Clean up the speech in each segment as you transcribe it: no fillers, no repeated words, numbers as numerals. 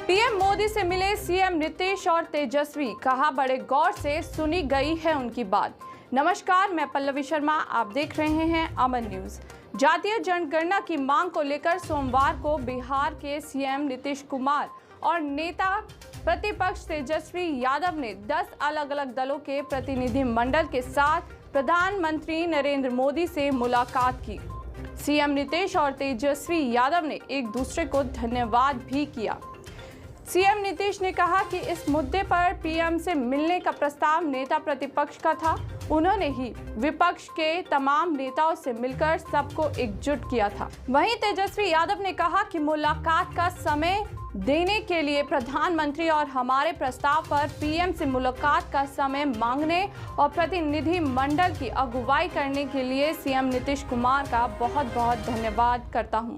PM Modi से मिले CM Nitish और तेजस्वी, कहा बड़े गौर से सुनी गई है उनकी बात। नमस्कार, मैं पल्लवी शर्मा, आप देख रहे हैं अमन न्यूज। जातीय जनगणना की मांग को लेकर सोमवार को बिहार के सीएम नीतीश कुमार और नेता प्रतिपक्ष तेजस्वी यादव ने 10 अलग अलग दलों के प्रतिनिधि मंडल के साथ प्रधानमंत्री नरेंद्र मोदी से मुलाकात की। सीएम नीतीश और तेजस्वी यादव ने एक दूसरे को धन्यवाद भी किया। सीएम नीतीश ने कहा कि इस मुद्दे पर पीएम से मिलने का प्रस्ताव नेता प्रतिपक्ष का था। उन्होंने ही विपक्ष के तमाम नेताओं से मिलकर सबको एकजुट किया था। वहीं तेजस्वी यादव ने कहा कि मुलाकात का समय देने के लिए प्रधानमंत्री और हमारे प्रस्ताव पर पीएम से मुलाकात का समय मांगने और प्रतिनिधि मंडल की अगुवाई करने के लिए सीएम नीतीश कुमार का बहुत बहुत धन्यवाद करता हूं।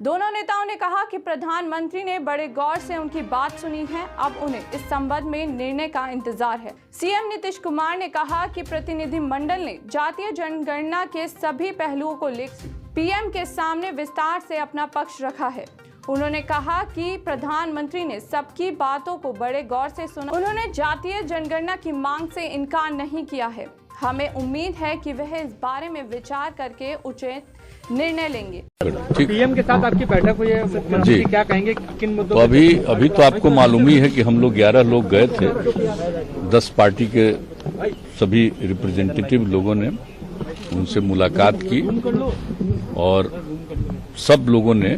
दोनों नेताओं ने कहा कि प्रधानमंत्री ने बड़े गौर से उनकी बात सुनी है, अब उन्हें इस संबंध में निर्णय का इंतजार है। सीएम नीतीश कुमार ने कहा कि प्रतिनिधि मंडल ने जातीय जनगणना के सभी पहलुओं को लेकर पीएम के सामने विस्तार से अपना पक्ष रखा है। उन्होंने कहा कि प्रधानमंत्री ने सबकी बातों को बड़े गौर से सुना। उन्होंने जातीय जनगणना की मांग से इनकार नहीं किया है। हमें उम्मीद है कि वह इस बारे में विचार करके उचित निर्णय लेंगे। पीएम के साथ आपकी बैठक हुई है, मुख्यमंत्री क्या कहेंगे, किन मुद्दों? तो अभी तो आपको मालूम ही है कि हम लोग 11 लोग गए थे। 10 पार्टी के सभी रिप्रेजेंटेटिव लोगों ने उनसे मुलाकात की और सब लोगों ने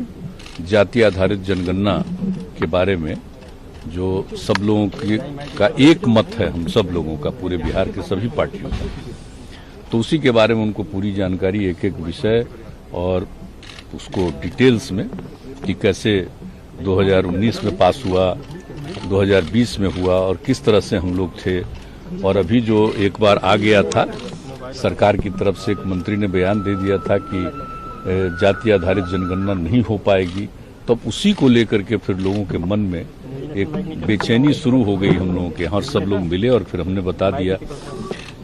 जाति आधारित जनगणना के बारे में जो सब लोगों का एक मत है, हम सब लोगों का, पूरे बिहार के सभी पार्टियों का, तो उसी के बारे में उनको पूरी जानकारी, एक एक विषय और उसको डिटेल्स में कि कैसे 2019 में पास हुआ, 2020 में हुआ और किस तरह से हम लोग थे। और अभी जो एक बार आ गया था, सरकार की तरफ से एक मंत्री ने बयान दे दिया था कि जाति आधारित जनगणना नहीं हो पाएगी, तो उसी को लेकर के फिर लोगों के मन में एक बेचैनी शुरू हो गई हम लोगों के यहाँ। सब लोग मिले और फिर हमने बता दिया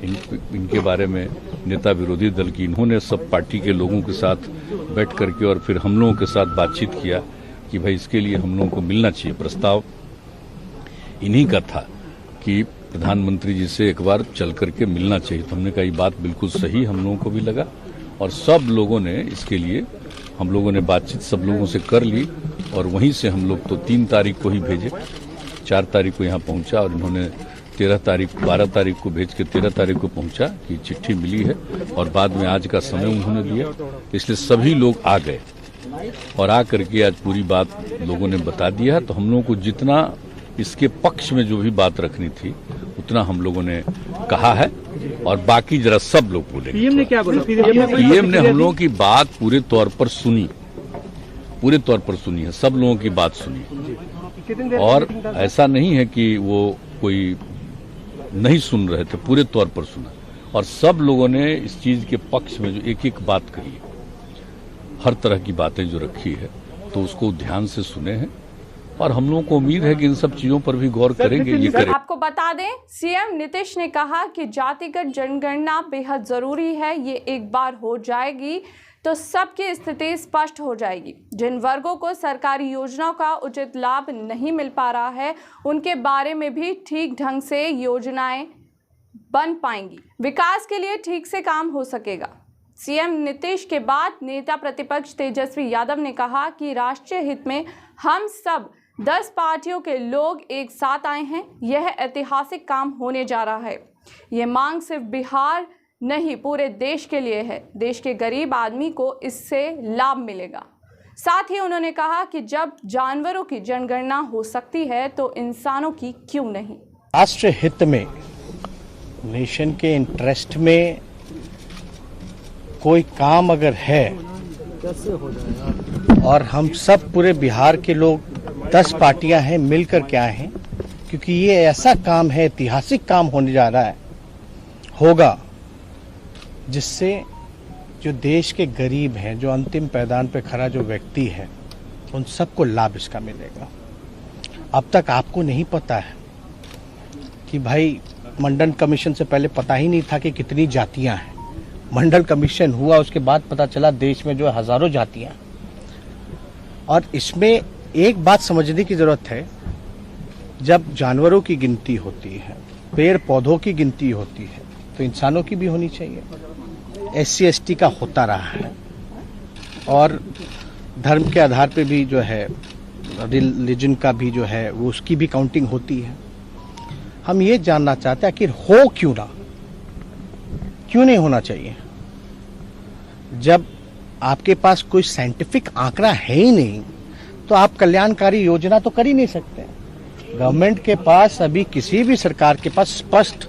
इनके बारे में नेता विरोधी दल की, इन्होंने सब पार्टी के लोगों के साथ बैठ करके और फिर हम लोगों के साथ बातचीत किया कि भाई इसके लिए हम लोगों को मिलना चाहिए। प्रस्ताव इन्हीं का था कि प्रधानमंत्री जी से एक बार चल करके मिलना चाहिए। तो हमने कहा ये बात बिल्कुल सही हम लोगों को भी लगा और सब लोगों ने इसके लिए हम लोगों ने बातचीत सब लोगों से कर ली और वहीं से हम लोग तो 3 तारीख को ही भेजे, 4 तारीख को यहाँ पहुंचा और इन्होंने 12 तारीख को भेज के 13 तारीख को पहुंचा कि चिट्ठी मिली है और बाद में आज का समय उन्होंने दिया। इसलिए सभी लोग आ गए और आ करके आज पूरी बात लोगों ने बता दिया। तो हम लोगों को जितना इसके पक्ष में जो भी बात रखनी थी उतना हम लोगों ने कहा है और बाकी जरा सब लोग बोलेंगे। पीएम ने क्या बोला? पीएम ने हम लोगों की बात पूरे तौर पर सुनी है, सब लोगों की बात सुनी और ऐसा नहीं है कि वो कोई नहीं सुन रहे थे, पूरे तौर पर सुना और सब लोगों ने इस चीज के पक्ष में जो एक एक बात कही, हर तरह की बातें जो रखी है तो उसको ध्यान से सुने हैं और हम लोगों को उम्मीद है कि इन सब चीजों पर भी गौर करेंगे। ये करें। आपको बता दें, सीएम नीतीश ने कहा कि जातिगत जनगणना बेहद जरूरी है। ये एक बार हो जाएगी तो सबकी स्थिति स्पष्ट हो जाएगी। जिन वर्गों को सरकारी योजनाओं का उचित लाभ नहीं मिल पा रहा है उनके बारे में भी ठीक ढंग से योजनाएं बन पाएंगी, विकास के लिए ठीक से काम हो सकेगा। सीएम नीतीश के बाद नेता प्रतिपक्ष तेजस्वी यादव ने कहा कि राष्ट्रीय हित में हम सब 10 पार्टियों के लोग एक साथ आए हैं। यह ऐतिहासिक काम होने जा रहा है। ये मांग सिर्फ बिहार नहीं पूरे देश के लिए है। देश के गरीब आदमी को इससे लाभ मिलेगा। साथ ही उन्होंने कहा कि जब जानवरों की जनगणना हो सकती है तो इंसानों की क्यों नहीं। राष्ट्र हित में, नेशन के इंटरेस्ट में कोई काम अगर है और हम सब पूरे बिहार के लोग 10 पार्टियां हैं मिलकर के आए हैं, क्योंकि ये ऐसा काम है, ऐतिहासिक काम होने जा रहा है, होगा जिससे जो देश के गरीब हैं, जो अंतिम पैदान पे खड़ा जो व्यक्ति है, उन सबको लाभ इसका मिलेगा। अब तक आपको नहीं पता है कि भाई मंडल कमीशन से पहले पता ही नहीं था कि कितनी जातियां हैं। मंडल कमीशन हुआ उसके बाद पता चला देश में जो हजारों जातियां, और इसमें एक बात समझने की जरूरत है, जब जानवरों की गिनती होती है, पेड़ पौधों की गिनती होती है, तो इंसानों की भी होनी चाहिए। SC ST का होता रहा है और धर्म के आधार पे भी जो है, रिलीजन का भी जो है, वो उसकी भी काउंटिंग होती है। हम ये जानना चाहते हैं कि हो क्यों ना, क्यों नहीं होना चाहिए। जब आपके पास कोई साइंटिफिक आंकड़ा है ही नहीं, तो आप कल्याणकारी योजना तो कर ही नहीं सकते। गवर्नमेंट के पास अभी, किसी भी सरकार के पास स्पष्ट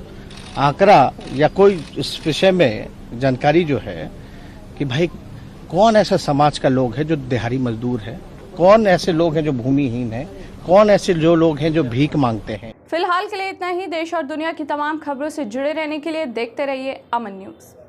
आंकड़ा या कोई इस विषय में जानकारी जो है कि भाई कौन ऐसा समाज का लोग है जो दिहाड़ी मजदूर है, कौन ऐसे लोग हैं जो भूमिहीन है, कौन ऐसे जो लोग हैं जो भीख मांगते हैं। फिलहाल के लिए इतना ही। देश और दुनिया की तमाम खबरों से जुड़े रहने के लिए देखते रहिए अमन न्यूज़।